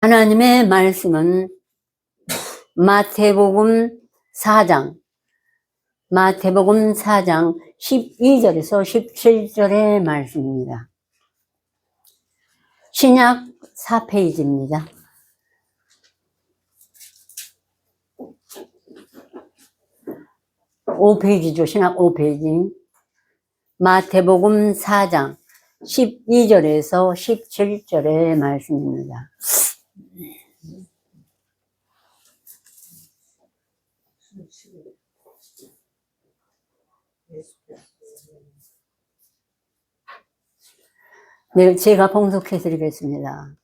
하나님의 말씀은 마태복음 4장 12절에서 17절의 말씀입니다. 신약 4페이지입니다. 신약 5페이지. 마태복음 4장 12절에서 17절의 말씀입니다. 네, 제가 봉독해 드리겠습니다.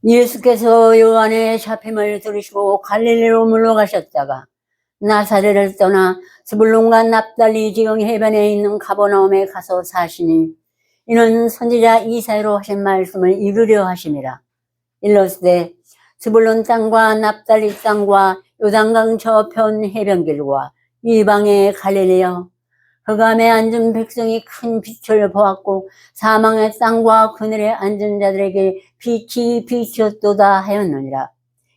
예수께서 요한의 잡힘을 들으시고 갈릴리로 물러가셨다가 나사렛을 떠나 스불론과 납달리 지경 해변에 있는 가버나움에 가서 사시니 이는 선지자 이사야로 하신 말씀을 이루려 하심이라. 일러스되 스불론 땅과 납달리 땅과 요단강 저편 해변길과 이방의 갈릴리여, 흑암에 앉은 백성이 큰 빛을 보았고 사망의 땅과 그늘에 앉은 자들에게 빛이 비추었도다 하였느니라.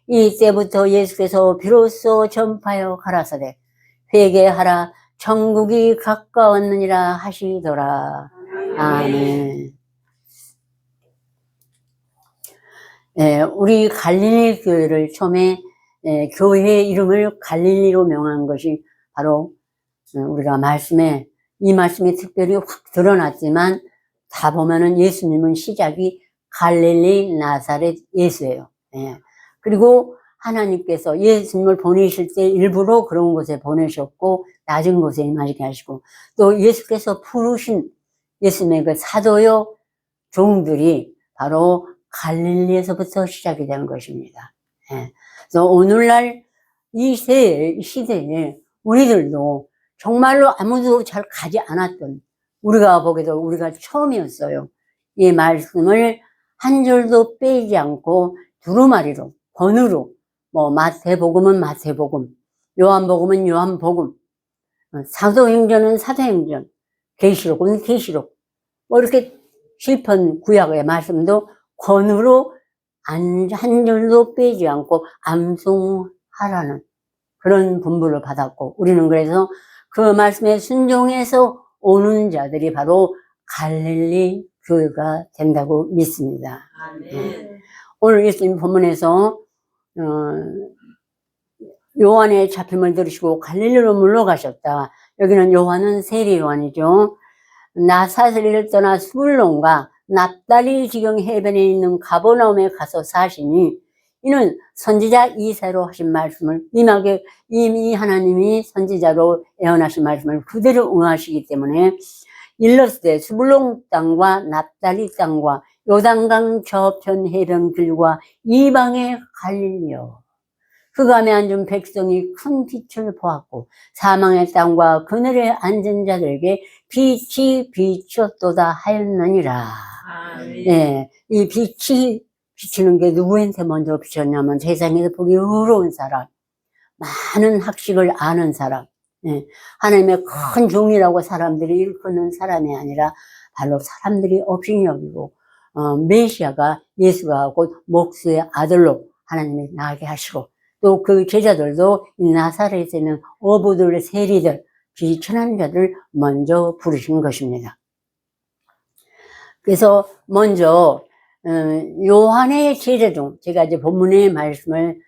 이때부터 예수께서 비로소 전파하여 가라사대 회개하라 천국이 가까웠느니라 하시더라. 아멘. 우리 갈릴리 교회를 처음에 교회 이름을 갈릴리로 명한 것이 바로 우리가 이 말씀이 특별히 확 드러났지만 다 보면은 예수님은 시작이 갈릴리 나사렛 예수예요. 그리고 하나님께서 예수님을 보내실 때 일부러 그런 곳에 보내셨고 낮은 곳에 임하게 하시고 또 예수께서 부르신 예수님의 그 사도요 종들이 바로 갈릴리에서부터 시작이 된 것입니다. 그래서 오늘날 이 시대에 우리들도 정말로 아무도 잘 가지 않았던, 우리가 보기에도 우리가 처음이었어요. 이 말씀을 한 줄도 빼지 않고 두루마리로 번호로 마태복음은 마태복음, 요한복음은 요한복음, 사도행전은 사도행전, 계시록은 계시록, 이렇게 시편 구약의 말씀도 권으로 한 줄도 빼지 않고 암송하라는 그런 분부를 받았고, 우리는 그래서 그 말씀에 순종해서 오는 자들이 바로 갈릴리 교회가 된다고 믿습니다. 오늘 예수님 본문에서 요한의 잡힘을 들으시고 갈릴리로 물러가셨다. 여기는 요한은 세례 요한이죠. 나사렛을 떠나 스불론과 납달리 지경 해변에 있는 가버나움에 가서 사시니 이는 선지자 이사야로 하신 말씀을 이미 하나님이 선지자로 예언하신 말씀을 그대로 응하시기 때문에 일러스되 스불론 땅과 납달리 땅과 요단강 저편 해변길과 이방의 갈릴리여, 흑암에 앉은 백성이 큰 빛을 보았고 사망의 땅과 그늘에 앉은 자들에게 빛이 비추었도다 하였느니라. 이 빛이 비추는 게 누구한테 먼저 비쳤냐면 세상에서 보기 의로운 사람, 많은 학식을 아는 사람, 하나님의 큰 종이라고 사람들이 일컫는 사람이 아니라 바로 사람들이 업신이 여기고 메시아가 예수가 곧 목수의 아들로 하나님이 나게 하시고 또 그 제자들도 이 나사렛에 있는 어부들, 세리들, 비천한 자들 먼저 부르신 것입니다. 그래서 먼저 요한의 제자 중, 제가 이제 본문의 말씀을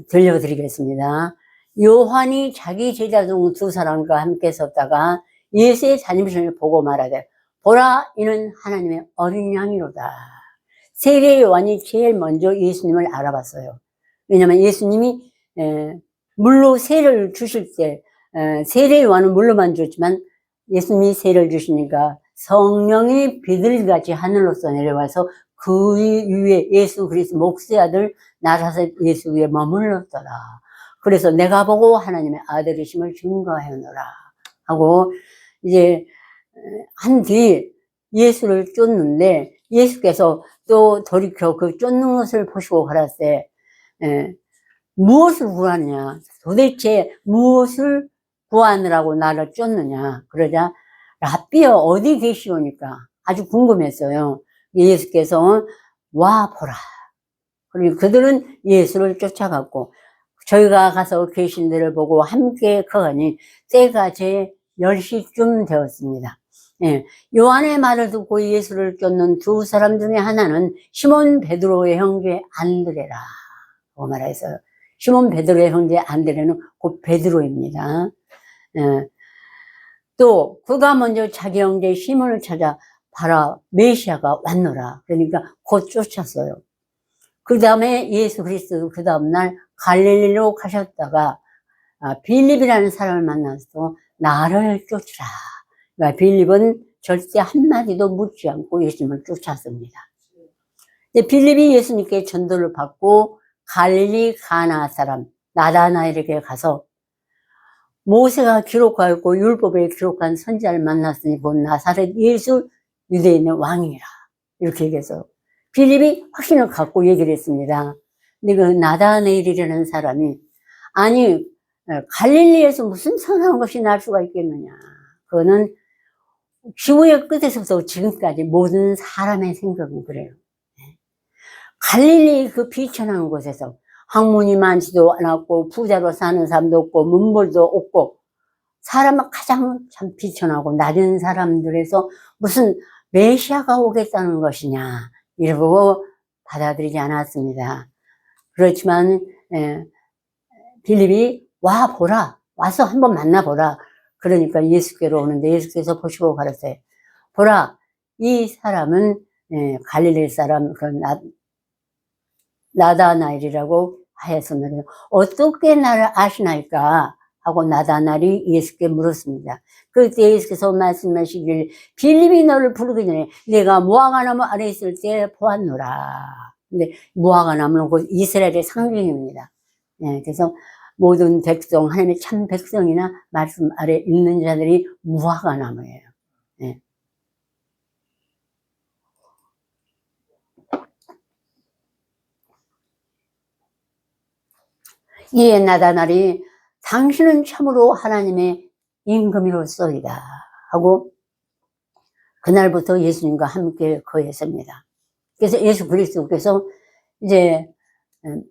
들려드리겠습니다. 요한이 자기 제자 중 두 사람과 함께 섰다가 예수의 자녀심을 보고 말하되 보라, 이는 하나님의 어린 양이로다. 세례 요한이 제일 먼저 예수님을 알아봤어요. 왜냐하면 예수님이 물로 세례를 주실 때 세례 요한은 물로만 줬지만 예수님이 세례를 주시니까 성령이 비둘기같이 하늘로서 내려와서 그 위에 예수 그리스도 목수의 아들 나사렛 예수 위에 머물렀더라. 그래서 내가 보고 하나님의 아들이심을 증거하였노라 하고 이제 한 뒤 예수를 쫓는데 예수께서 또 돌이켜 그 쫓는 것을 보시고 가라사대 무엇을 구하느냐, 도대체 무엇을 구하느라고 나를 쫓느냐. 그러자 라삐여 어디 계시오니까 아주 궁금했어요. 예수께서 와 보라, 그리고 그들은 예수를 쫓아갔고, 저희가 가서 계신 데를 보고 함께 거하니 때가 제 10시쯤 되었습니다. 예, 요한의 말을 듣고 예수를 쫓는 두 사람 중에 하나는 시몬 베드로의 형제 안드레라 고 말해서, 시몬 베드로의 형제 안드레는 곧 베드로입니다. 예, 또 그가 먼저 자기 형제 시몬을 찾아 봐라, 메시아가 왔노라. 그러니까 곧 쫓았어요. 그 다음에 예수 그리스도 그 다음날 갈릴리로 가셨다가 빌립이라는 사람을 만나서 나를 쫓으라. 그러니까 빌립은 절대 한마디도 묻지 않고 예수님을 쫓았습니다. 빌립이 예수님께 전도를 받고 갈릴리 가나 사람 나다나엘에게 가서 모세가 기록하였고 율법에 기록한 선지자를 만났으니 곧 나사렛 예수 유대인의 왕이라, 이렇게 얘기해서 빌립이 확신을 갖고 얘기를 했습니다. 근데 그 나다나엘이라는 사람이, 아니 갈릴리에서 무슨 선한 것이 날 수가 있겠느냐, 그거는 지구의 끝에서부터 지금까지 모든 사람의 생각은 그래요. 갈릴리 그 비천한 곳에서 학문이 많지도 않았고 부자로 사는 사람도 없고 문벌도 없고 사람은 가장 참 비천하고 낮은 사람들에서 무슨 메시아가 오겠다는 것이냐, 이러고 받아들이지 않았습니다. 그렇지만 빌립이 와 보라, 와서 한번 만나보라. 그러니까 예수께로 오는데 예수께서 보시고 가르쳐요. 보라, 이 사람은 갈릴리 사람 그 나다나엘이라고 하였었는데 어떻게 나를 아시나이까 하고 나다나엘이 예수께 물었습니다. 그때 예수께서 말씀하시길, 빌립이 너를 부르기 전에 내가 무화과나무 아래 있을 때 보았노라. 근데 무화과나무는 곧 이스라엘의 상징입니다. 그래서 모든 백성, 하나님의 참 백성이나 말씀 아래 있는 자들이 무화과나무예요. 이에 나다나엘이 당신은 참으로 하나님의 임금이로소이다 하고 그날부터 예수님과 함께 거했습니다. 그래서 예수 그리스도께서 이제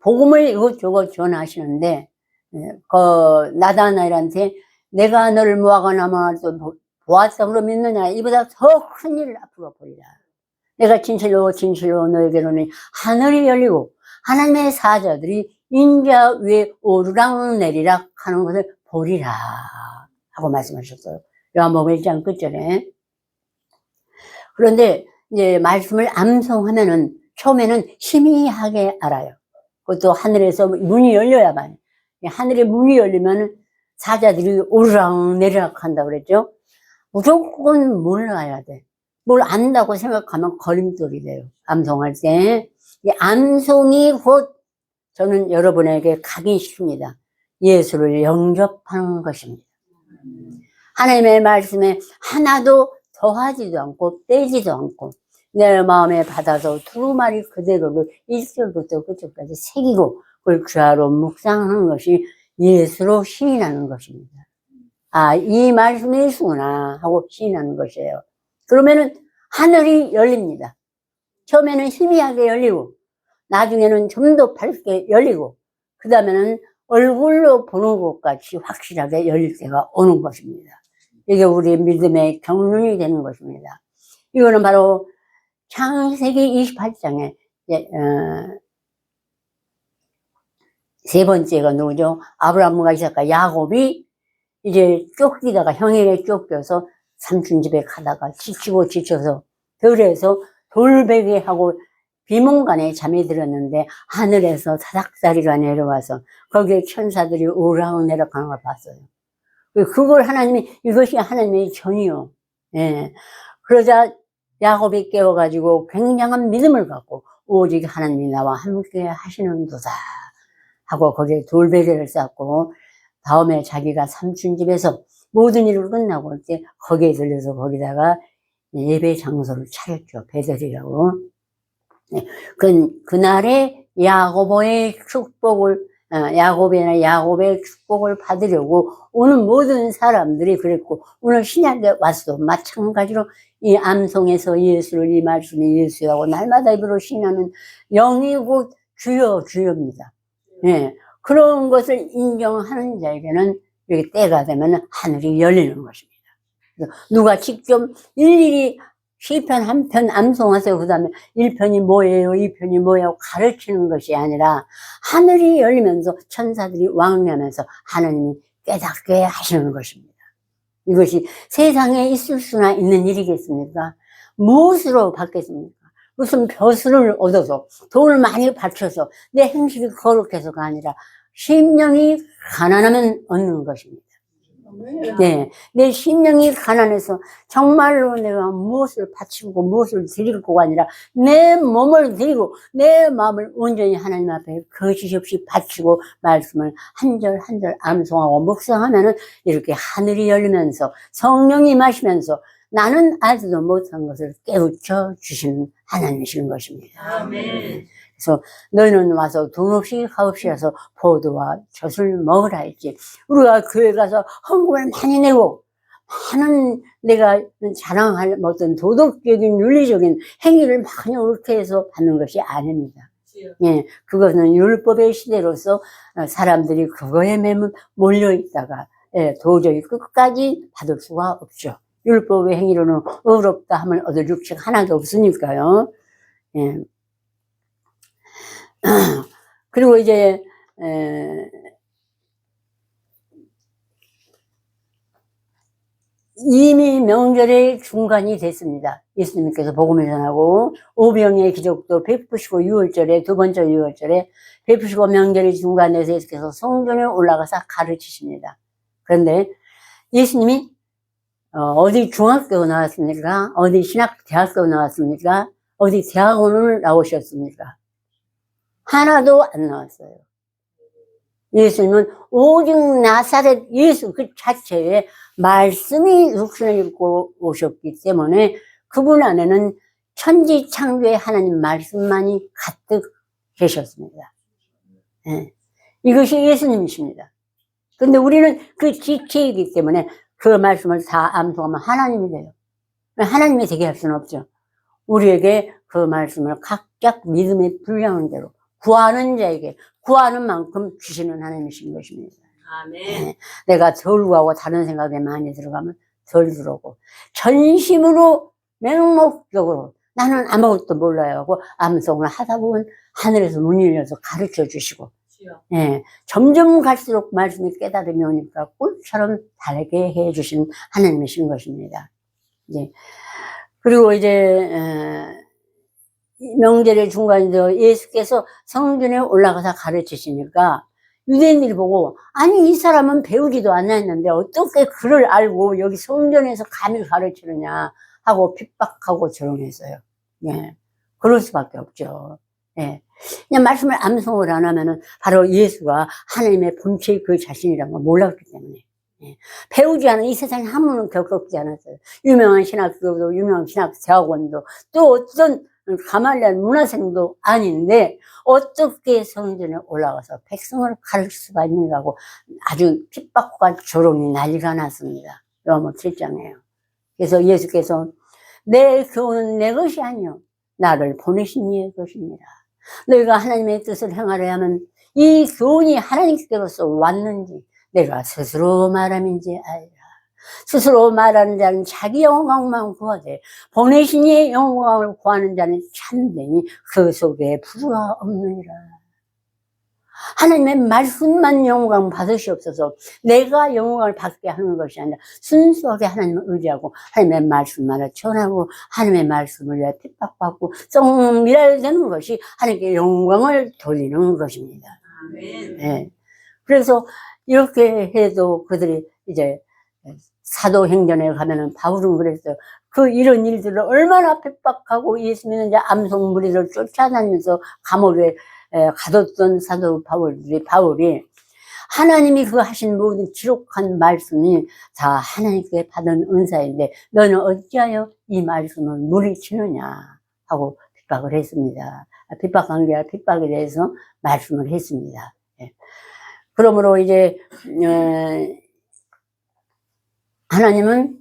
복음을 이것저것 전하시는데 그 나다나엘한테 내가 너를 무화과나무에서 보았다고 믿느냐, 이보다 더 큰 일을 앞으로 보리라. 내가 진실로 진실로 너에게로는 하늘이 열리고 하나님의 사자들이 인자 위에 오르락 내리락 하는 것을 보리라 하고 말씀하셨어요. 요한복음 1장 끝절에. 그런데 이제 말씀을 암송하면은 처음에는 희미하게 알아요. 그것도 하늘에서 문이 열려야만. 하늘에 문이 열리면 사자들이 오르락 내리락 한다고 그랬죠. 무조건 몰라야 돼. 뭘 안다고 생각하면 걸림돌이 돼요. 암송할 때. 이 암송이 곧 저는 여러분에게 각인시킵니다. 예수를 영접하는 것입니다. 하나님의 말씀에 하나도 더하지도 않고 빼지도 않고 내 마음에 받아서 두루마리 그대로를 1절부터 끝절까지 새기고 그걸 귀하로 묵상하는 것이 예수로 시인하는 것입니다. 아, 이 말씀이 예수구나 하고 시인하는 것이에요. 그러면은 하늘이 열립니다. 처음에는 희미하게 열리고 나중에는 좀 더 밝게 열리고 그 다음에는 얼굴로 보는 것 같이 확실하게 열릴 때가 오는 것입니다. 이게 우리 믿음의 경륜이 되는 것입니다. 이거는 바로 창세기 28장에 세 번째가 누구죠? 아브라함과 이삭과 야곱이 이제 쫓기다가 형에게 쫓겨서 삼촌 집에 가다가 지치고 지쳐서 들에서 돌베개하고 비몽간에 잠이 들었는데 하늘에서 사닥다리가 내려와서 거기에 천사들이 오락내락 하는 걸 봤어요. 그걸 하나님이, 이것이 하나님의 전이요. 그러자 야곱이 깨워가지고 굉장한 믿음을 갖고 오직 하나님이 나와 함께 하시는도다 하고 거기에 돌베개를 쌓고 다음에 자기가 삼촌 집에서 모든 일을 끝나고 올 때 거기에 들려서 거기다가 예배 장소를 차렸죠. 베델이라고. 그날에 야곱의 축복을, 야곱의 축복을 받으려고 오는 모든 사람들이 그랬고, 오늘 신약에 와서도 마찬가지로 이 암송에서 예수를, 이 말씀이 예수라고 날마다 입으로 신하는 영이 곧 주여, 주여입니다. 예. 그런 것을 인정하는 자에게는 이렇게 때가 되면 하늘이 열리는 것입니다. 누가 직접 일일이 시편 한 편 암송하세요. 그 다음에 1편이 뭐예요, 2편이 뭐예요 가르치는 것이 아니라 하늘이 열리면서 천사들이 왕래하면서 하나님이 깨닫게 하시는 것입니다. 이것이 세상에 있을 수나 있는 일이겠습니까? 무엇으로 받겠습니까? 무슨 벼슬을 얻어서 돈을 많이 바쳐서 내 행실이 거룩해서가 아니라 심령이 가난하면 얻는 것입니다. 네, 내 심령이 가난해서 정말로 내가 무엇을 바치고 무엇을 드리고가 아니라 내 몸을 드리고 내 마음을 온전히 하나님 앞에 거짓 없이 바치고 말씀을 한 절 한 절 암송하고 묵상하면은 이렇게 하늘이 열리면서 성령이 임하시면서 나는 알지도 못한 것을 깨우쳐 주시는 하나님이신 것입니다. 아멘. 그래서 너희는 와서 돈 없이 값없이 와서 포도와 젖을 먹으라 했지. 우리가 교회 가서 헌금을 많이 내고 많은 내가 자랑할 어떤 도덕적인 윤리적인 행위를 많이 옳게 해서 받는 것이 아닙니다. 예, 그것은 율법의 시대로서 사람들이 그거에 몰려 있다가 예, 도저히 끝까지 받을 수가 없죠. 율법의 행위로는 어렵다 하면 얻을 육식 하나도 없으니까요. 예. 그리고 이제 이미 명절의 중간이 됐습니다. 예수님께서 복음을 전하고 오병의 기적도 베푸시고 6월절에 두 번째 6월절에 베푸시고 명절의 중간에서 예수께서 성전에 올라가서 가르치십니다. 그런데 예수님이 어디 중학교 나왔습니까? 어디 신학대학교 나왔습니까? 어디 대학원을 나오셨습니까? 하나도 안 나왔어요. 예수님은 오직 나사렛 예수 그 자체에 말씀이 육신을 입고 오셨기 때문에 그분 안에는 천지창조의 하나님 말씀만이 가득 계셨습니다. 네. 이것이 예수님이십니다. 근데 우리는 그 지체이기 때문에 그 말씀을 다 암송하면 하나님이 돼요. 하나님이 되게 할 수는 없죠. 우리에게 그 말씀을 각각 믿음의 분량한 대로 구하는 자에게 구하는 만큼 주시는 하나님이신 것입니다. 아멘. 네, 내가 덜 구하고 다른 생각에 많이 들어가면 덜 들어오고 전심으로 맹목적으로 나는 아무것도 몰라요 하고 암송을 하다 보면 하늘에서 문이 열려서 가르쳐 주시고 네, 점점 갈수록 말씀이 깨달음이 오니까 꿀처럼 달게 해 주신 하나님이신 것입니다. 네. 그리고 이제 명절의 중간에서 예수께서 성전에 올라가서 가르치시니까 유대인들이 보고 아니 이 사람은 배우지도 않았는데 어떻게 글을 알고 여기 성전에서 감히 가르치느냐 하고 핍박하고 조롱했어요. 예, 그럴 수밖에 없죠. 예, 그냥 말씀을 암송을 안 하면은 바로 예수가 하나님의 본체의 그 자신이라는 걸 몰랐기 때문에 예, 배우지 않은 이 세상에 한 번은 겪지 않았어요. 유명한 신학교도 유명한 신학대학원도 또 어떤 가말리알 문화생도 아닌데 어떻게 성전에 올라가서 백성을 가르칠 수가 있는가고 아주 핍박과 조롱이 난리가 났습니다. 요한복음 7장에요. 그래서 예수께서 내 교훈은 내 것이 아니요 나를 보내신 이의 것입니다. 너희가 하나님의 뜻을 행하려 하면 이 교훈이 하나님께로서 왔는지 내가 스스로 말함인지 알라. 스스로 말하는 자는 자기 영광만 구하되 보내신 이의 영광을 구하는 자는 참되니 그 속에 부수가 없느니라. 하나님의 말씀만 영광 받으시옵소서. 내가 영광을 받게 하는 것이 아니라 순수하게 하나님을 의지하고 하나님의 말씀만을 전하고 하나님의 말씀을 위해 핍박받고 성밀화되는 것이 하나님께 영광을 돌리는 것입니다. 아멘. 네. 그래서 이렇게 해도 그들이 이제 사도행전에 가면은 바울은 그랬어요. 그 이런 일들을 얼마나 핍박하고 예수 믿는 자 암송 무리를 쫓아다니면서 감옥에 가뒀던 사도 바울이 하나님이 그 하신 모든 기록한 말씀이 다 하나님께 받은 은사인데 너는 어찌하여 이 말씀을 무리치느냐 하고 핍박을 했습니다. 핍박한 게 아니라 핍박에 대해서 말씀을 했습니다. 그러므로 이제 하나님은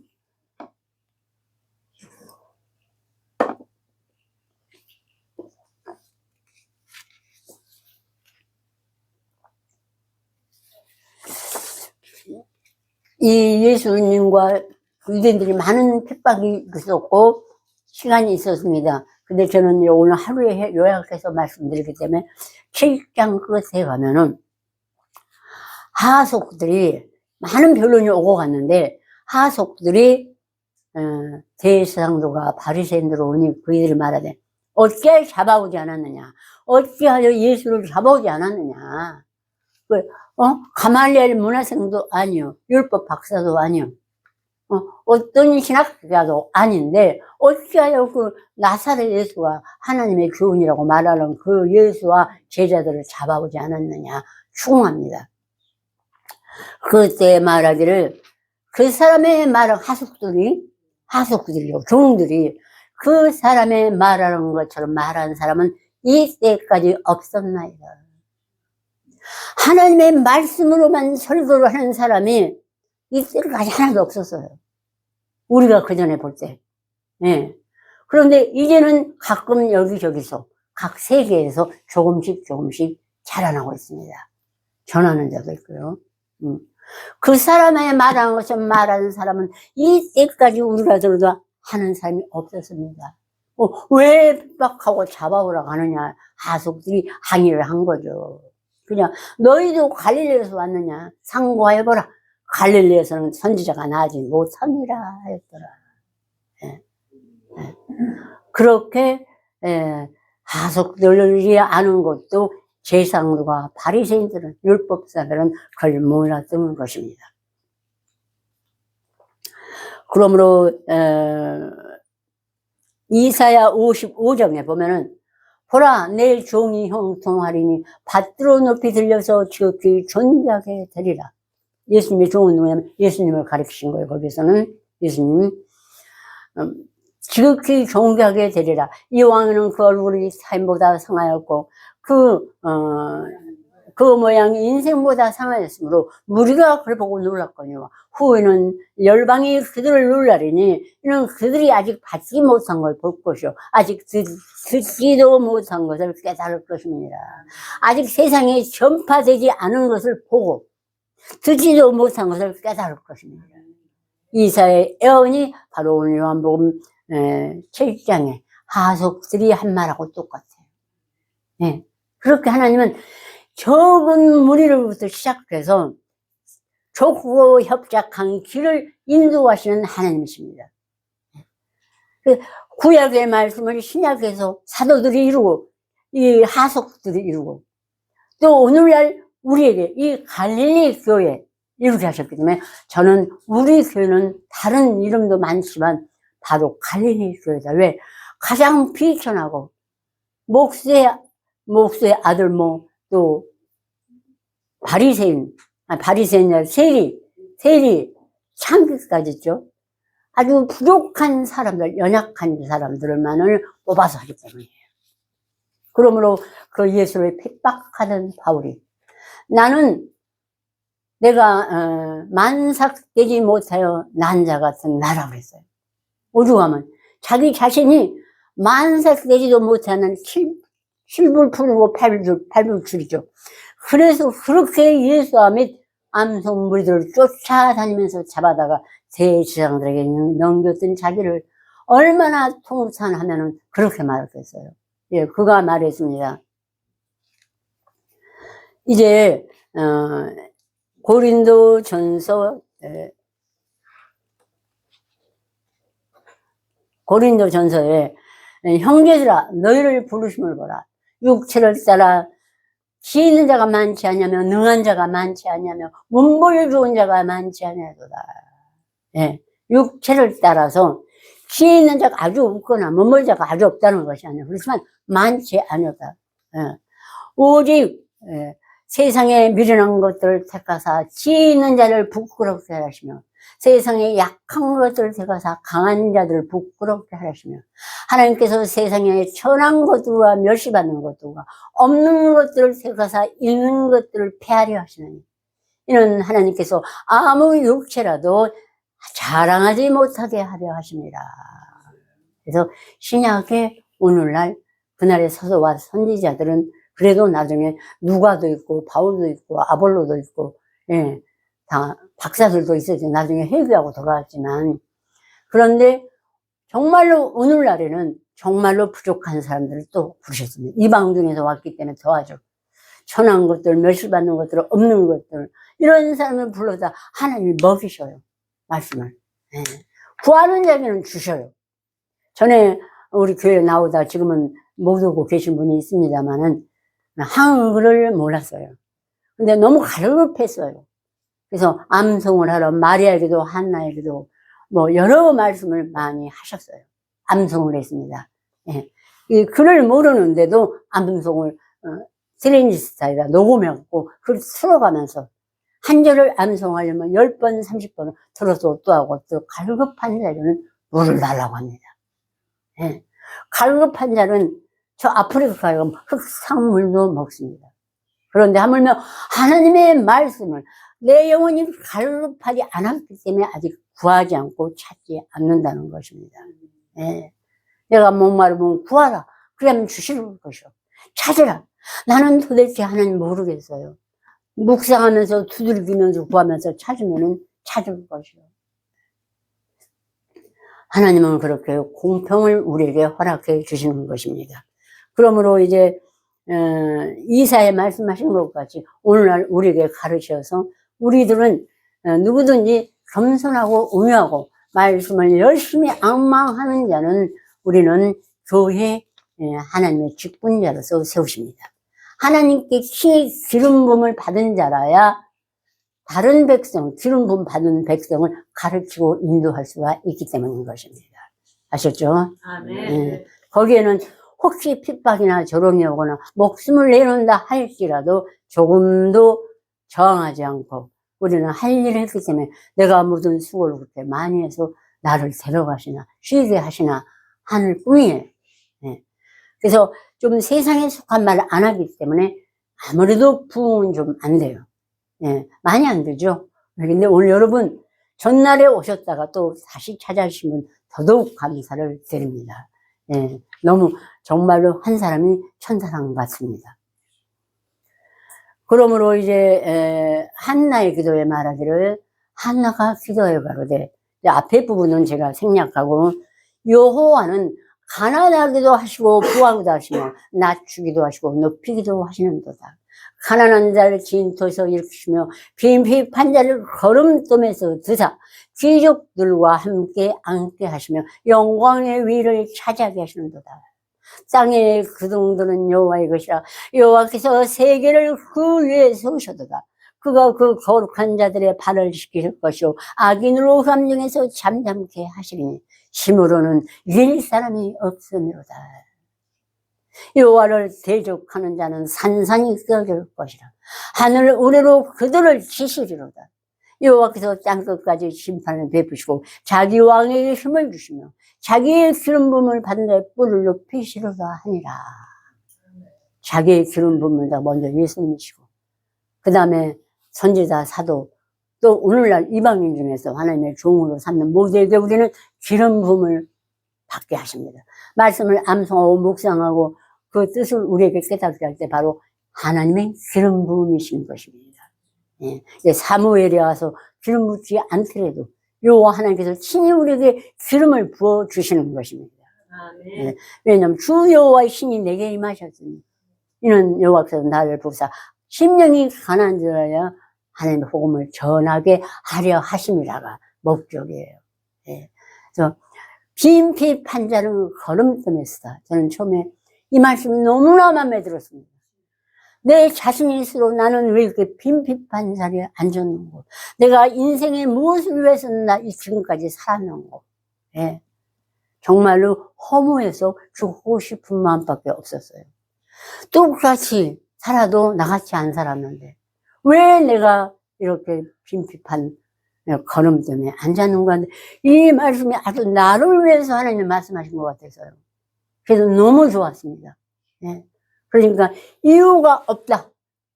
이 예수님과 유대인들이 많은 핍박이 있었고 시간이 있었습니다. 근데 저는 오늘 하루에 요약해서 말씀드리기 때문에 7장 끝에 가면은 하속들이 많은 변론이 오고 갔는데 하속들이 대제사장들과 바리새인들 오니 그이들이 말하되 어찌하여 잡아오지 않았느냐, 어찌하여 예수를 잡아오지 않았느냐. 가말리엘 문화생도 아니요, 율법 박사도 아니요, 어떤 신학자도 아닌데 어찌하여 그 나사렛 예수가 하나님의 교훈이라고 말하는 그 예수와 제자들을 잡아오지 않았느냐. 추궁합니다. 그때 말하기를 그 사람의 말은 하속들이요, 종들이 그 사람의 말하는 것처럼 말하는 사람은 이때까지 없었나이다. 하나님의 말씀으로만 설교를 하는 사람이 이때까지 하나도 없었어요. 우리가 그 전에 볼 때. 예. 그런데 이제는 가끔 여기저기서 각 세계에서 조금씩 자라나고 있습니다. 전하는 자도 있고요. 그 사람의 말하는 것처럼 말하는 사람은 이때까지 우리가 들어도 하는 사람이 없었습니다. 왜 핍박하고 잡아오라고 하느냐. 하속들이 항의를 한 거죠. 그냥 너희도 갈릴리에서 왔느냐. 상고해보라. 갈릴리에서는 선지자가 나지 못합니다 했더라. 예. 예. 그렇게 하속들이 아는 것도 제사장들과 바리새인들은, 율법사들은 그걸 몰랐던 것입니다. 그러므로 이사야 55장에 보면은 보라 내 종이 형통하리니 밭으로 높이 들려서 지극히 존귀하게 되리라. 예수님의 종은 누구냐면 예수님을 가리키신 거예요. 거기서는 예수님 지극히 존귀하게 되리라. 이 왕은 그 얼굴이 삶보다 상하였고 그 모양이 인생보다 상하였으므로 무리가 그걸 보고 놀랐거니와 후에는 열방이 그들을 놀라리니 이는 그들이 아직 받지 못한 걸 볼 것이요 아직 듣지도 못한 것을 깨달을 것입니다. 아직 세상에 전파되지 않은 것을 보고 듣지도 못한 것을 깨달을 것입니다. 이사야의 예언이 바로 오늘 요한복음 7장에 하속들이 한 말하고 똑같아요. 네. 그렇게 하나님은 적은 무리로부터 시작해서 좁고 협착한 길을 인도하시는 하나님이십니다. 구약의 말씀을 신약에서 사도들이 이루고 이 하속들이 이루고 또 오늘날 우리에게 이 갈릴리 교회 이렇게 하셨기 때문에 저는 우리 교회는 다른 이름도 많지만 바로 갈릴리 교회다. 왜? 가장 비천하고 목수의 아들 또 바리새인 세리 창기까지 있죠. 아주 부족한 사람들, 연약한 사람들만을 뽑아서 하기 때문이에요. 그러므로 그 예수를 핍박하던 바울이 나는 내가 만삭되지 못하여 난자 같은 나라고 했어요. 오죽하면 자기 자신이 만삭되지도 못하는 7불 풀고 8불 줄이죠. 그래서 그렇게 예수와 및 암송 무리들을 쫓아다니면서 잡아다가 대제사장들에게 넘겼던 자기를 얼마나 통탄하면은 그렇게 말했겠어요. 예, 그가 말했습니다. 이제 고린도전서에 형제들아 너희를 부르심을 보라. 육체를 따라 지 있는 자가 많지 않냐며 능한 자가 많지 않냐며 문벌 좋은 자가 많지 않냐도다. 예, 육체를 따라서 지 있는 자가 아주 없거나 문벌 자가 아주 없다는 것이 아니라 그렇지만 많지 않다. 예, 오직 세상에 미련한 것들을 택하사 지 있는 자를 부끄럽게 하시며 세상에 약한 것들을 택하사 강한 자들을 부끄럽게 하시며 하나님께서 세상에 천한 것들과 멸시받는 것들과 없는 것들을 택하사 있는 것들을 폐하려 하시느니 이는 하나님께서 아무 육체라도 자랑하지 못하게 하려 하십니다. 그래서 신약의 오늘날 그날의 서서와 선지자들은 그래도 나중에 누가도 있고 바울도 있고 아볼로도 있고 예, 다 박사들도 있었죠. 나중에 회귀하고 돌아왔지만. 그런데 정말로 오늘날에는 정말로 부족한 사람들을 또 부르셨습니다. 이방 중에서 왔기 때문에 더하죠. 천한 것들, 멸시받는 것들, 없는 것들, 이런 사람을 불러서 하나님이 먹이셔요. 말씀을. 예. 구하는 자에게는 주셔요. 전에 우리 교회에 나오다 지금은 못 오고 계신 분이 있습니다만은 한글을 몰랐어요. 근데 너무 갈급했어요. 그래서 암송을 하러 마리아에게도 한나에게도 뭐 여러 말씀을 많이 하셨어요. 암송을 했습니다. 예. 이 글을 모르는데도 암송을 트랜지스타에다 녹음해갖고 그걸 틀어가면서 한 절을 암송하려면 10번, 30번 들어서 또 하고 또 갈급한 자는 물을 달라고 합니다. 예. 갈급한 자는 저 아프리카 가면 흑산물도 먹습니다. 그런데 하물며 하나님의 말씀을 내 영혼이 갈급하지 않았기 때문에 아직 구하지 않고 찾지 않는다는 것입니다. 예. 내가 목마르면 구하라. 그러면 주시는 것이요. 찾으라. 나는 도대체 하나님 모르겠어요. 묵상하면서 두들기면서 구하면서 찾으면은 찾을 것이요. 하나님은 그렇게 공평을 우리에게 허락해 주시는 것입니다. 그러므로 이제 이사에 말씀하신 것 같이 오늘날 우리에게 가르쳐서 우리들은 누구든지 겸손하고 온유하고 말씀을 열심히 앙망하는 자는 우리는 교회 하나님의 직분자로서 세우십니다. 하나님께 기름 부음을 받은 자라야 다른 백성, 기름 부음 받은 백성을 가르치고 인도할 수가 있기 때문인 것입니다. 아셨죠? 아멘. 예. 거기에는 혹시 핍박이나 조롱이 오거나 목숨을 내놓는다 할지라도 조금도 저항하지 않고 우리는 할 일을 했기 때문에 내가 무슨 수고를 그렇게 많이 해서 나를 데려가시나 쉬게 하시나 하늘 뿐이에요. 예. 그래서 좀 세상에 속한 말을 안 하기 때문에 아무래도 부흥은 좀 안 돼요. 예, 많이 안 되죠. 근데 오늘 여러분 전날에 오셨다가 또 다시 찾아주시면 더더욱 감사를 드립니다. 예, 너무 정말로 한 사람이 천사랑 같습니다. 그러므로 이제 한나의 기도에 말하기를 한나가 기도해 가로되 앞에 부분은 제가 생략하고 여호와는 가난하기도 하시고 부하기도 하시며 낮추기도 하시고 높이기도 하시는도다. 가난한 자를 진토에서 일으키시며 빈핍한 자를 거름돔에서 드사 귀족들과 함께 앉게 하시며 영광의 위를 차지하게 하시는도다. 땅의 그동들은 여호와의 것이라. 여호와께서 세계를 그 위에 세우셨도다. 그가 그 거룩한 자들의 발을 지키실 것이요 악인으로 함정에서 잠잠케 하시리니 힘으로는 이길 사람이 없으미로다. 여호와를 대적하는 자는 산산이 껴질 것이라. 하늘 우레로 그들을 치시리로다. 여호와께서 땅끝까지 심판을 베푸시고 자기 왕에게 힘을 주시며 자기의 기름 부음을 받은 자의 뿔을 높이시리라 하니라. 자기의 기름 부음을 다 먼저 예수님이시고 그 다음에 선지자 사도 또 오늘날 이방인 중에서 하나님의 종으로 삼는 모두에게 우리는 기름 부음을 받게 하십니다. 말씀을 암송하고 묵상하고 그 뜻을 우리에게 깨닫게 할 때 바로 하나님의 기름 부음이신 것입니다. 예. 사무엘에 와서 기름 붓지 않더라도 여호와 하나님께서 친히 우리에게 기름을 부어 주시는 것입니다. 예. 왜냐하면 주 여호와의 신이 내게 임하셨으니 이는 여호와께서 나를 부사 심령이 가난한 자라야 하나님의 복음을 전하게 하려 하심이라가 목적이에요. 예. 그래서 빈핍한 자는 거름됨에 쓰다. 저는 처음에 이 말씀이 너무나 마음에 들었습니다. 내 자신이 스스로 나는 왜 이렇게 빈핍한 자리에 앉았는고, 내가 인생에 무엇을 위해서 나 지금까지 살았는고, 예. 정말로 허무해서 죽고 싶은 마음밖에 없었어요. 똑같이 살아도 나같이 안 살았는데 왜 내가 이렇게 빈핍한 걸음점에 앉았는가. 이 말씀이 아주 나를 위해서 하나님 말씀하신 것 같아서요. 그래서 너무 좋았습니다. 예. 그러니까 이유가 없다.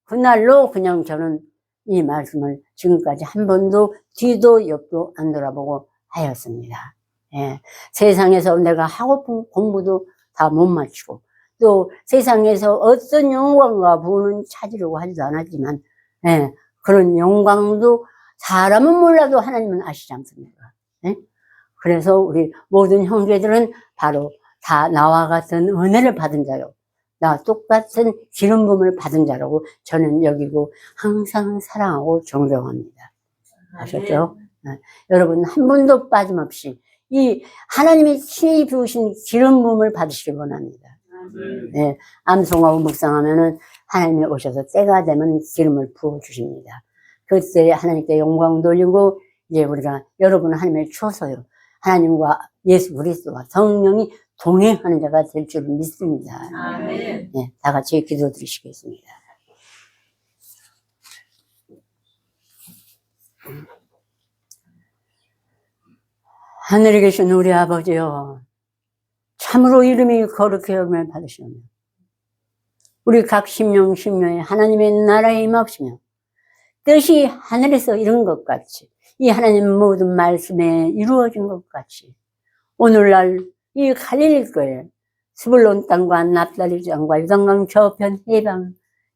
그날로 그냥 저는 이 말씀을 지금까지 한 번도 뒤도 옆도 안 돌아보고 하였습니다. 예. 세상에서 내가 하고픈 공부도 다 못 마치고 또 세상에서 어떤 영광과 부는 찾으려고 하지도 않았지만 예. 그런 영광도 사람은 몰라도 하나님은 아시지 않습니까? 네? 그래서 우리 모든 형제들은 바로 다 나와 같은 은혜를 받은 자요, 나와 똑같은 기름 부음을 받은 자라고 저는 여기고 항상 사랑하고 존경합니다. 아셨죠? 네. 여러분 한 분도 빠짐없이 이 하나님이 친히 부으신 기름 부음을 받으시길 원합니다. 네. 암송하고 묵상하면은 하나님이 오셔서 때가 되면 기름을 부어 주십니다. 그때 하나님께 영광 돌리고 이제 우리가 여러분 하나님의 초소요, 하나님과 예수 그리스도와 성령이 동행하는 자가 될 줄 믿습니다. 아멘. 네, 다 같이 기도 드리시겠습니다. 하늘에 계신 우리 아버지여, 참으로 이름이 거룩히 여김을 받으시며 우리 각 심령 심령에 하나님의 나라에 임하시며 뜻이 하늘에서 이룬 것 같이 이 하나님 모든 말씀에 이루어진 것 같이 오늘날 이 갈릴리교회 스불론 땅과 납달리 땅과 요단강 저편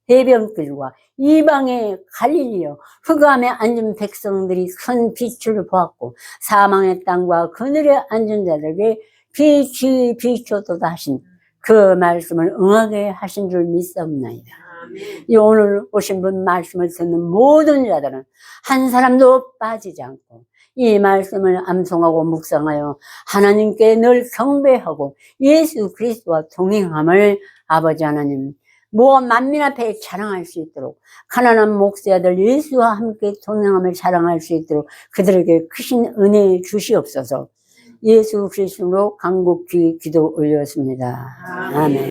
해변들과 이방의 갈릴리요 흑암에 앉은 백성들이 큰 빛을 보았고 사망의 땅과 그늘에 앉은 자들에게 빛이 비춰도다 하신 그 말씀을 응하게 하신 줄 믿사옵나이다. 이 오늘 오신 분 말씀을 듣는 모든 자들은 한 사람도 빠지지 않고 이 말씀을 암송하고 묵상하여 하나님께 늘 경배하고 예수 그리스도와 동행함을 아버지 하나님 만민 앞에 자랑할 수 있도록 가난한 목사들 예수와 함께 동행함을 자랑할 수 있도록 그들에게 크신 은혜 주시옵소서. 예수 그리스도로 간곡히 기도 올렸습니다. 아멘.